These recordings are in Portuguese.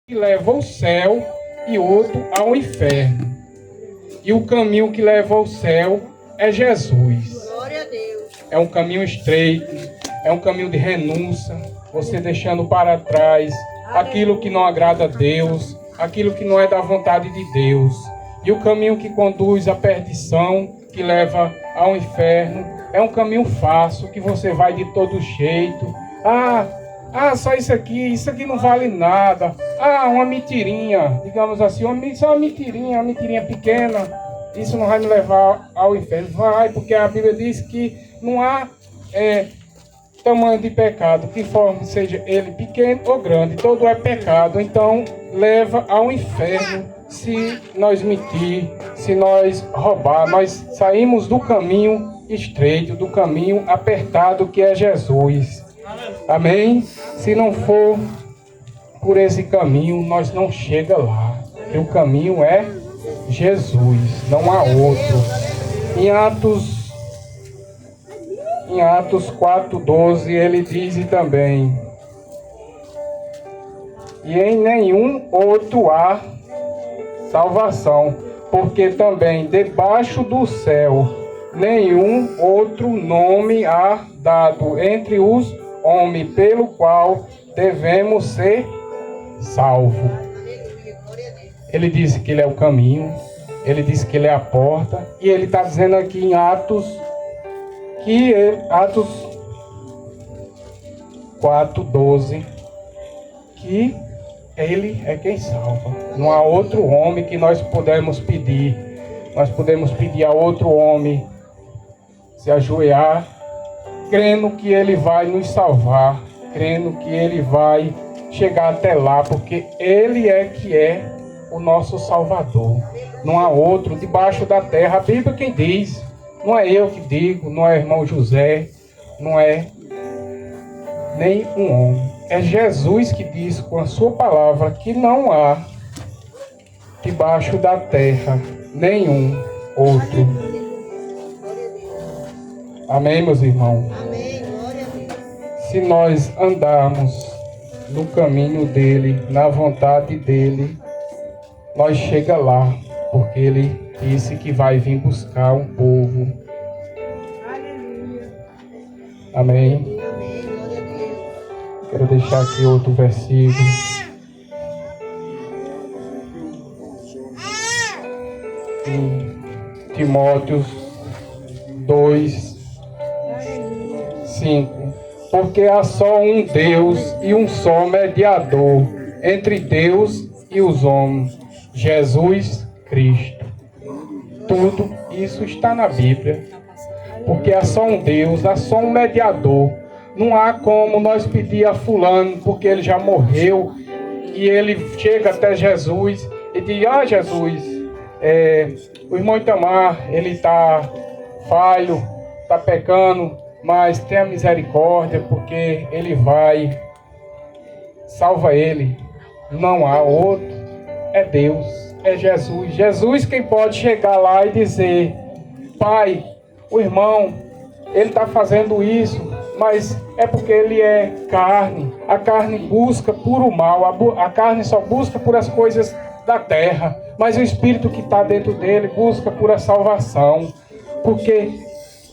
que leva ao céu e outro ao inferno. E o caminho que leva ao céu é Jesus. Glória a Deus. É um caminho estreito, é um caminho de renúncia, você deixando para trás aquilo que não agrada a Deus, aquilo que não é da vontade de Deus. E o caminho que conduz à perdição, que leva ao inferno, é um caminho fácil, que você vai de todo jeito. Só isso aqui não vale nada. Uma mentirinha, digamos assim, só uma mentirinha pequena. Isso não vai me levar ao inferno. Vai, porque a Bíblia diz que não há tamanho de pecado, que forma seja ele pequeno ou grande, todo é pecado. Então leva ao inferno se nós mentir, se nós roubar. Nós saímos do caminho estreito, do caminho apertado que é Jesus. Amém? Se não for por esse caminho, nós não chega lá. E o caminho é Jesus, não há outro. Em Atos 4:12 ele diz também: e em nenhum outro há salvação, porque também debaixo do céu nenhum outro nome há dado entre os homens pelo qual devemos ser salvos. Ele disse que ele é o caminho, ele disse que ele é a porta, e ele está dizendo aqui em Atos 4:12 que ele é quem salva. Não há outro homem que nós podemos pedir. Nós podemos pedir a outro homem se ajoelhar, crendo que ele vai nos salvar, crendo que ele vai chegar até lá, porque ele é que é o nosso Salvador. Não há outro debaixo da terra. A Bíblia quem diz, não é eu que digo, não é irmão José, não é nem um homem. É Jesus que diz com a sua palavra que não há debaixo da terra nenhum outro. Amém, meus irmãos? Amém. Glória a Deus. Se nós andarmos no caminho dele, na vontade dele, nós chega lá, porque ele disse que vai vir buscar um povo. Amém. Amém. Glória a Deus. Quero deixar aqui outro versículo. Em Timóteo 2:5. Porque há só um Deus e um só mediador entre Deus e os homens, Jesus Cristo. Tudo isso está na Bíblia. Porque há só um Deus, há só um mediador. Não há como nós pedir a fulano, porque ele já morreu, e ele chega até Jesus e diz: Jesus, o irmão Itamar, ele está falho, está pecando, mas tenha misericórdia, porque ele vai, salva ele. Não há outro, é Deus, é Jesus. Jesus quem pode chegar lá e dizer: Pai, o irmão, ele está fazendo isso, mas é porque ele é carne. A carne busca por o mal, a carne só busca por as coisas da terra, mas o Espírito que está dentro dele busca por a salvação, porque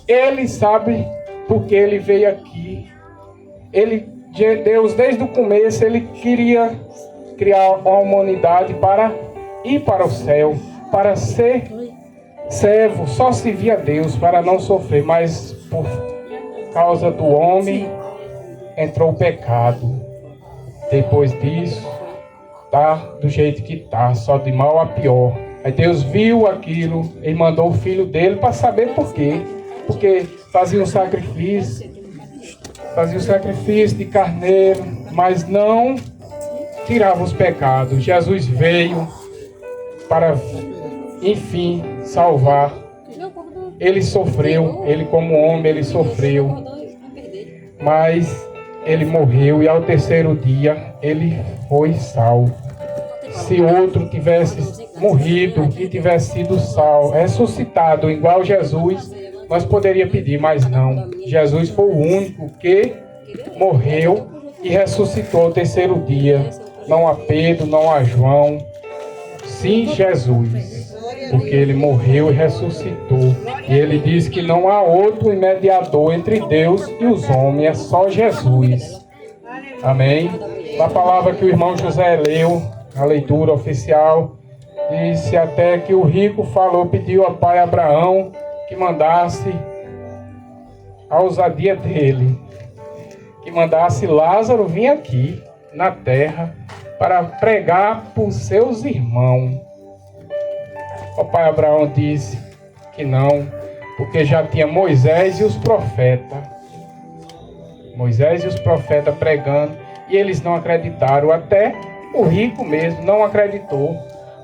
ele sabe porque ele veio aqui. Deus, desde o começo, ele queria criar uma humanidade para ir para o céu, para ser servo, só servir a Deus, para não sofrer, mas por causa do homem entrou o pecado. Depois disso, tá do jeito que tá, só de mal a pior. Aí Deus viu aquilo e mandou o filho dele para saber por quê. Porque fazia um sacrifício de carneiro, mas não tirava os pecados. Jesus veio para, enfim, salvar. Ele sofreu, ele como homem, ele sofreu, mas ele morreu e ao terceiro dia ele foi salvo. Se outro tivesse morrido e tivesse sido salvo, ressuscitado igual Jesus, nós poderíamos pedir, mas não. Jesus foi o único que morreu e ressuscitou ao terceiro dia. não a Pedro, não a João, sim Jesus, porque ele morreu e ressuscitou. E ele diz que não há outro mediador entre Deus e os homens, é só Jesus. Amém? Na palavra que o irmão José leu, a leitura oficial, disse até que o rico falou, pediu ao pai Abraão que mandasse a ousadia dele, que mandasse Lázaro vir aqui na terra para pregar por seus irmãos. O pai Abraão disse que não, porque já tinha Moisés e os profetas. Moisés e os profetas pregando, e eles não acreditaram. Até o rico mesmo não acreditou,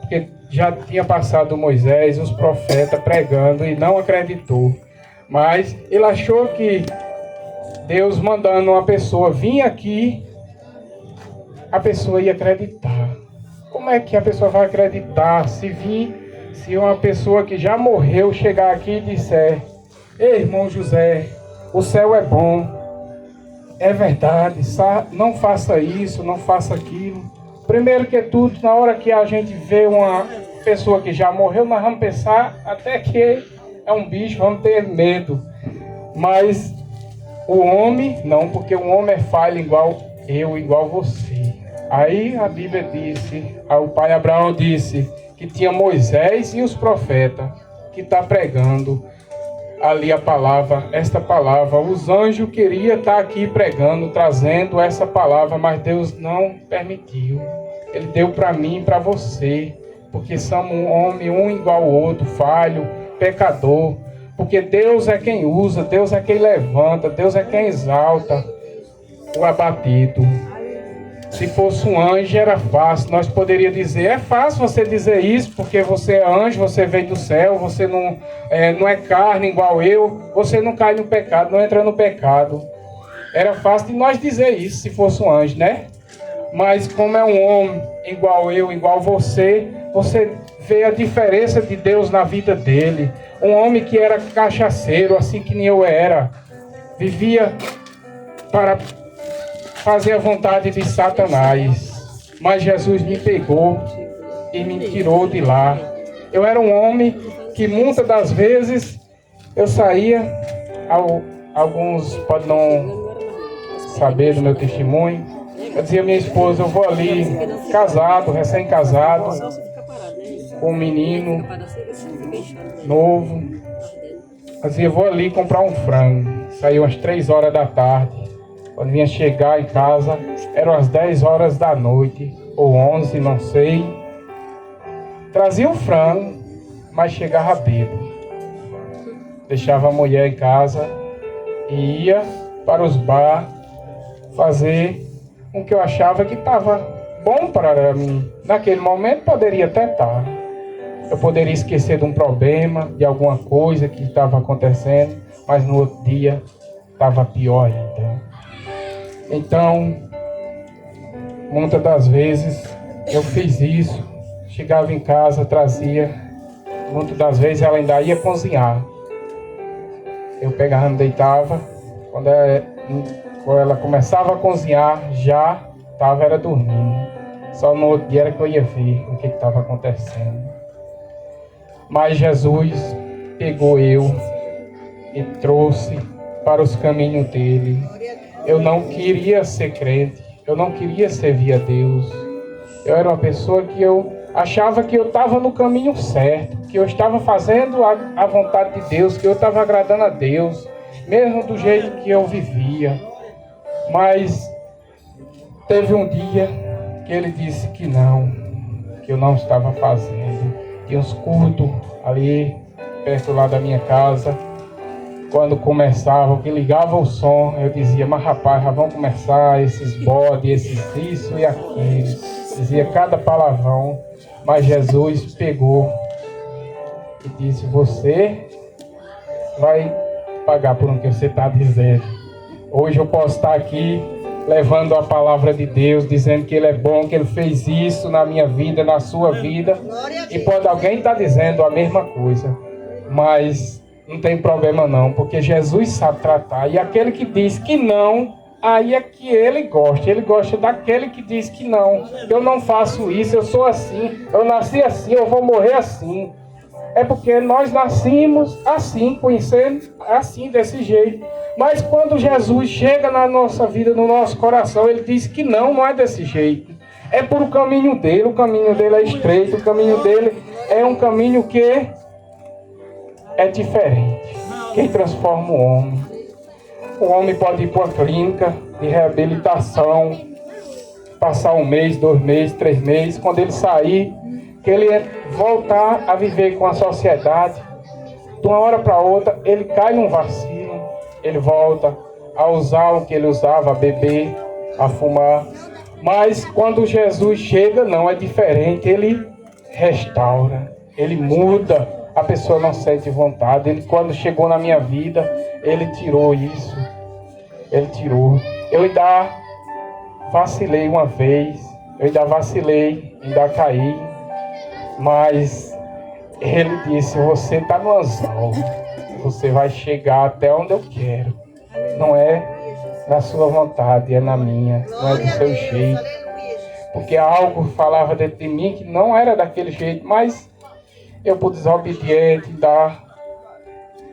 porque já tinha passado Moisés e os profetas pregando e não acreditou. Mas ele achou que Deus mandando uma pessoa vir aqui, a pessoa ia acreditar. Como é que a pessoa vai acreditar se uma pessoa que já morreu chegar aqui e disser: ei, irmão José, o céu é bom, é verdade, não faça isso, não faça aquilo. Primeiro que tudo, na hora que a gente vê uma pessoa que já morreu, nós vamos pensar até que é um bicho, vamos ter medo. Mas o homem, não, porque o homem é falho igual eu, igual você. Aí a Bíblia disse, o pai Abraão disse que tinha Moisés e os profetas que está pregando ali a palavra, esta palavra. Os anjos queriam estar aqui pregando, trazendo essa palavra, mas Deus não permitiu. Ele deu para mim e para você, porque somos um homem, um igual ao outro, falho, pecador. Porque Deus é quem usa, Deus é quem levanta, Deus é quem exalta o abatido. Se fosse um anjo era fácil, nós poderíamos dizer, é fácil você dizer isso, porque você é anjo, você veio do céu, você não é carne igual eu, você não cai no pecado, não entra no pecado. Era fácil de nós dizer isso, se fosse um anjo, né? Mas como é um homem igual eu, igual você vê a diferença de Deus na vida dele. Um homem que era cachaceiro, assim que nem eu era, vivia para fazer a vontade de Satanás, mas Jesus me pegou e me tirou de lá. Eu era um homem que muitas das vezes eu saía, alguns podem não saber do meu testemunho, eu dizia à minha esposa, eu vou ali, casado, recém-casado, com um menino novo, eu dizia, eu vou ali comprar um frango. Saía às 3 horas da tarde. Quando vinha chegar em casa, eram as 10 horas da noite, ou 11, não sei. Trazia o frango, mas chegava bêbado. Deixava a mulher em casa e ia para os bar fazer o que eu achava que estava bom para mim. Naquele momento poderia até estar. Eu poderia esquecer de um problema, de alguma coisa que estava acontecendo, mas no outro dia estava pior ainda. Então, muitas das vezes eu fiz isso, chegava em casa, trazia, muitas das vezes ela ainda ia cozinhar. Eu pegava, me deitava, quando ela começava a cozinhar, já era dormindo. Só no outro dia era que eu ia ver o que estava acontecendo. Mas Jesus pegou eu e trouxe para os caminhos dele. Eu não queria ser crente, eu não queria servir a Deus. Eu era uma pessoa que eu achava que eu estava no caminho certo, que eu estava fazendo a vontade de Deus, que eu estava agradando a Deus, mesmo do jeito que eu vivia. Mas teve um dia que ele disse que eu não estava fazendo. Tinha uns cultos ali, perto lá da minha casa. Quando começava, que ligava o som, eu dizia, mas rapaz, já vão começar esses bodes, esses isso e aquilo. Dizia cada palavrão, mas Jesus pegou e disse, você vai pagar por o que você está dizendo. Hoje eu posso estar aqui levando a palavra de Deus, dizendo que Ele é bom, que Ele fez isso na minha vida, na sua vida. E pode alguém estar dizendo a mesma coisa, mas não tem problema não, porque Jesus sabe tratar. E aquele que diz que não, aí é que ele gosta daquele que diz que não, eu não faço isso, eu sou assim, eu nasci assim, eu vou morrer assim. É porque nós nascimos assim, conhecendo assim, desse jeito. Mas quando Jesus chega na nossa vida, no nosso coração, ele diz que não é desse jeito. É por o caminho dele é estreito, o caminho dele é um caminho que é diferente. Quem transforma o homem? O homem pode ir para uma clínica de reabilitação, passar 1 mês, 2 meses, 3 meses, quando ele sair, que ele voltar a viver com a sociedade, de uma hora para outra, ele cai num vacilo, ele volta a usar o que ele usava, a beber, a fumar. Mas quando Jesus chega, não, é diferente, ele restaura, ele muda, a pessoa não sente vontade. Ele, quando chegou na minha vida, ele tirou isso, ele tirou. Eu ainda vacilei uma vez, ainda caí, mas ele disse, você está no anzol, você vai chegar até onde eu quero, não é na sua vontade, é na minha, não é do seu jeito, porque algo falava dentro de mim que não era daquele jeito, mas eu por desobediente,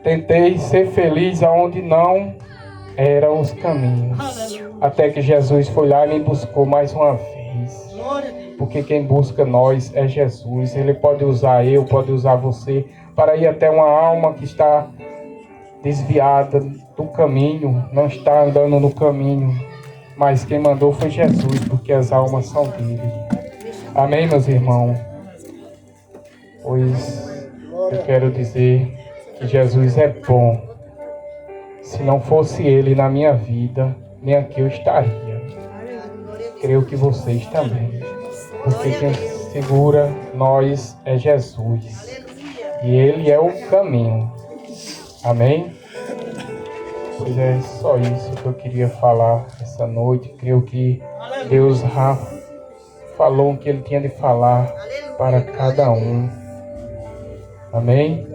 tentei ser feliz aonde não eram os caminhos, até que Jesus foi lá e me buscou mais uma vez. Porque quem busca nós é Jesus. Ele pode usar eu, pode usar você, para ir até uma alma que está desviada do caminho, não está andando no caminho. Mas quem mandou foi Jesus, porque as almas são dele. Amém, meus irmãos? Pois eu quero dizer que Jesus é bom. Se não fosse ele na minha vida, nem aqui eu estaria. Creio que vocês também. Porque quem segura nós é Jesus. E ele é o caminho. Amém? Pois é só isso que eu queria falar essa noite. Creio que Deus já falou o que ele tinha de falar para cada um. Amém?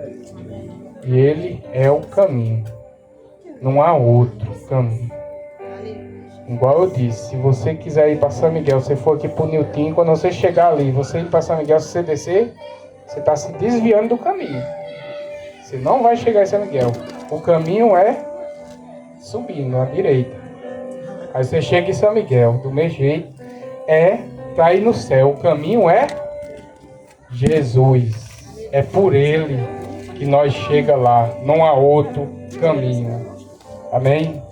E ele é o caminho. Não há outro caminho. Igual eu disse, se você quiser ir para São Miguel, você for aqui para o Nilton, quando você chegar ali, você ir para São Miguel, se você descer, você está se desviando do caminho. Você não vai chegar em São Miguel. O caminho é subindo à direita. Aí você chega em São Miguel, do mesmo jeito, é para ir no céu. O caminho é Jesus. É por ele que nós chega lá. Não há outro caminho. Amém?